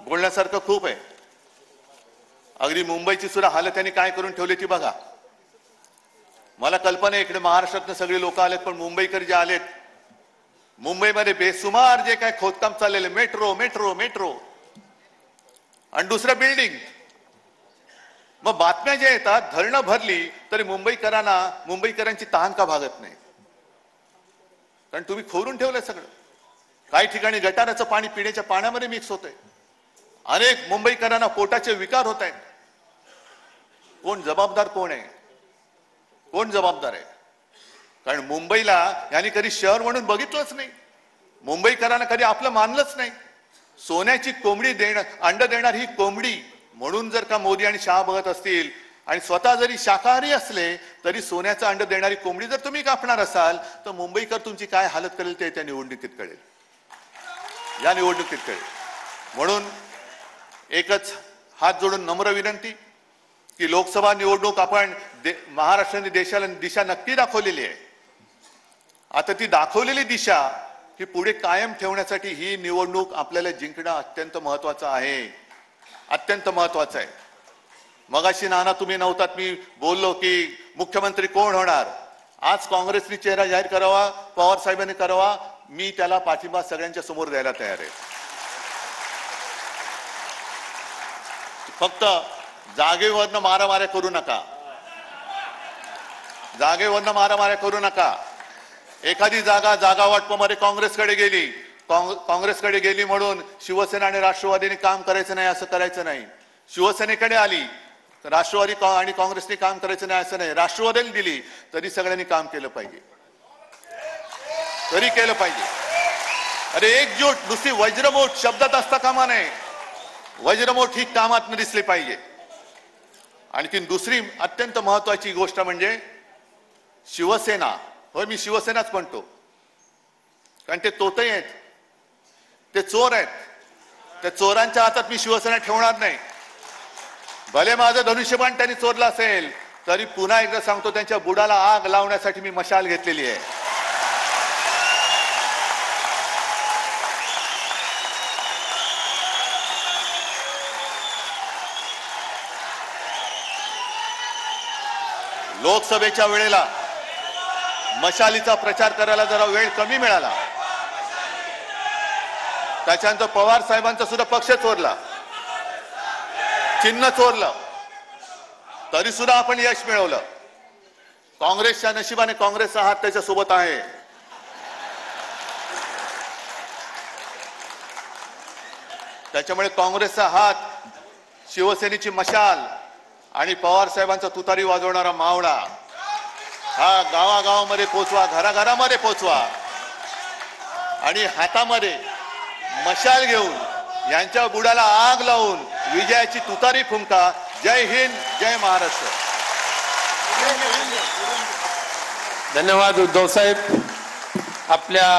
बोलण्यासारखं खूप आहे. अगदी मुंबईची सुद्धा हालत त्यांनी काय करून ठेवली ती बघा. मला कल्पना आहे इकडे महाराष्ट्रातून सगळे लोक आलेत, पण मुंबईकर जे आलेत, मुंबईमध्ये बेसुमार जे काय खोदकाम चाललेले, मेट्रो मेट्रो मेट्रो आणि दुसरं बिल्डिंग. मग बातम्या ज्या येतात, धरणं भरली तरी मुंबईकरांची तहान का भागत नाही? कारण तुम्ही खोरून ठेवलंय सगळं. काही ठिकाणी गटाराचं पाणी पिण्याच्या पाण्यामध्ये मिक्स होतंय. अनेक मुंबईकरांना पोटाचे विकार होत आहेत. कोण जबाबदार कोण आहे? कोण जबाबदार आहे? कारण मुंबईला यांनी कधी शहर म्हणून बघितलंच नाही. मुंबईकरांना कधी आपलं मानलंच नाही. सोन्याची कोंबडी अंड देणार ही कोंबडी म्हणून जर का मोदी आणि शहा बघत असतील, आणि स्वतः जरी शाकाहारी असले तरी सोन्याचं अंड देणारी कोंबडी जर तुम्ही कापणार असाल, तर मुंबईकर तुमची काय हालत करेल ते त्या निवडणुकीत कळेल, या निवडणुकीत कळेल. म्हणून एकच हात जोडून नम्र विनंती की लोकसभा निवडणूक आपण महाराष्ट्राने देशाला दिशा नक्की दाखवलेली आहे. आता ती दाखवलेली दिशा ही पुढे कायम ठेवण्यासाठी ही निवडणूक आपल्याला जिंकणं अत्यंत महत्वाचं आहे, अत्यंत महत्वाचं आहे. मगाशी नाना तुम्ही नव्हतात, मी बोललो की मुख्यमंत्री कोण होणार. आज काँग्रेसने चेहरा जाहीर करावा, पवार साहेबांनी करावा, मी त्याला पाठिंबा सगळ्यांच्या समोर द्यायला तयार आहे. फक्त जागेवरनं मारामाऱ्या करू नका, जागेवरनं मारामाऱ्या करू नका. एखादी जागा वाटपामध्ये काँग्रेसकडे गेली म्हणून शिवसेना आणि राष्ट्रवादीने काम करायचं नाही असं करायचं नाही. शिवसेनेकडे आली राष्ट्रवादी आणि काँग्रेसने काम करायचं नाही असं नाही. राष्ट्रवादीला दिली तरी सगळ्यांनी काम केलं पाहिजे, तरी केलं पाहिजे. अरे एकजूट, नुसती वज्रमूठ शब्दात असता कामा नये. वज्रमूठ ही कामात दिसली पाहिजे. आणखी दुसरी अत्यंत महत्वाची गोष्ट म्हणजे शिवसेना. होय, मी शिवसेनाच म्हणतो, कारण ते तोतई आहेत, ते चोर आहेत. त्या चोरांच्या हातात मी शिवसेना ठेवणार नाही. भले माझं धनुष्यबाण त्यांनी चोरलं असेल तरी पुन्हा एकदा सांगतो, त्यांच्या बुडाला आग लावण्यासाठी मी मशाल घेतलेली आहे. लोकसभेच्या वेळेला मशालीचा प्रचार करायला जरा वेळ कमी मिळाला. त्याच्यानंतर पवार साहेबांचा सुद्धा पक्ष चोरला, चिन्ह चोरलं, तरी सुद्धा आपण यश मिळवलं. काँग्रेसच्या नशिबाने काँग्रेसचा हात त्याच्या सोबत आहे. त्याच्यामुळे काँग्रेसचा हात, शिवसेनेची मशाल आणि पवार साहेबांचा तुतारी वाजवणारा मावळा हा गावागावामध्ये पोचवा, घराघरामध्ये पोचवा आणि हातामध्ये मशाल घेऊन यांच्या बुडाला आग लावून विजयाची तुतारी फुंका. जय हिंद, जय महाराष्ट्र. धन्यवाद उद्धव साहेब. आपल्या